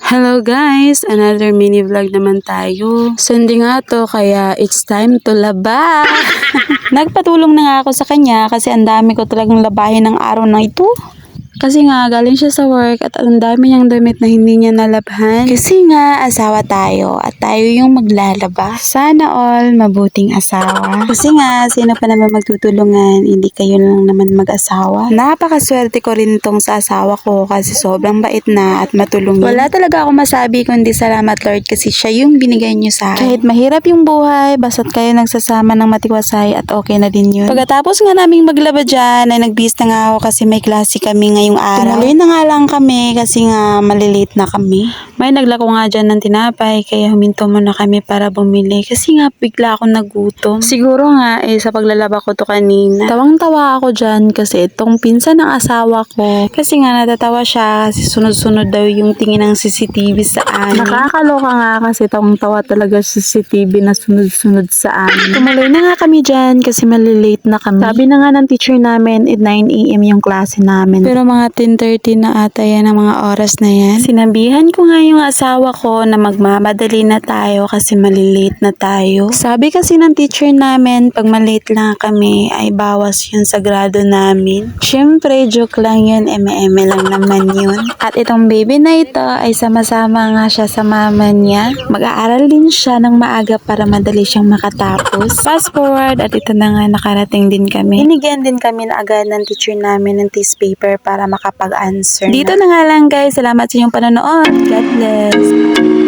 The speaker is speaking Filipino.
Hello guys! Another mini vlog naman tayo. Sunday nga to, kaya it's time to laba! Nagpatulong na nga ako sa kanya kasi ang dami ko talagang labahin ng araw na ito. Kasi nga, galing siya sa work at ang dami niyang damit na hindi niya nalabhan. Kasi nga, asawa tayo at tayo yung maglalaba. Sana all mabuting asawa. Kasi nga, sino pa naman magtutulungan, hindi kayo lang naman mag-asawa. Napakaswerte ko rin tong sa asawa ko kasi sobrang bait na at matulungin. Wala talaga ako masabi kundi salamat Lord kasi siya yung binigay niyo sa akin. Kahit mahirap yung buhay, basta't kayo nagsasama ng matiwasay at okay na din yun. Pagkatapos nga naming maglaba dyan, ay nagbihis na nga ako kasi may klase kami ngayong araw. Tumuloy na nga lang kami kasi nga malilate na kami. May naglako nga dyan ng tinapay kaya huminto muna kami para bumili kasi nga bigla ako nagutom. Siguro nga sa paglalaba ko to kanina. Tawang-tawa ako dyan kasi itong pinsan ng asawa ko. Kasi nga natatawa siya kasi sunod-sunod daw yung tingin ng CCTV sa amin. Nakakaloka nga kasi tawang-tawa talaga sa CCTV na sunod-sunod sa amin. Tumuloy na nga kami dyan kasi malilate na kami. Sabi na nga ng teacher namin at 9 AM yung klase namin. Pero mga 10:30 na ata yan ang mga oras na yan. Sinabihan ko nga yung asawa ko na magmamadali na tayo kasi malilate na tayo. Sabi kasi ng teacher namin pag malate lang kami ay bawas yun sa grado namin. Syempre joke lang yun, eme-eme lang naman yun. At itong baby na ito ay sama-sama nga siya sa mama niya. Mag-aaral din siya ng maaga para madali siyang makatapos. Fast forward at ito na nga nakarating din kami. Binigyan din kami na agad ng teacher namin ng test paper para makapag-answer. Dito na nga lang guys. Salamat sa inyong panonood. God bless.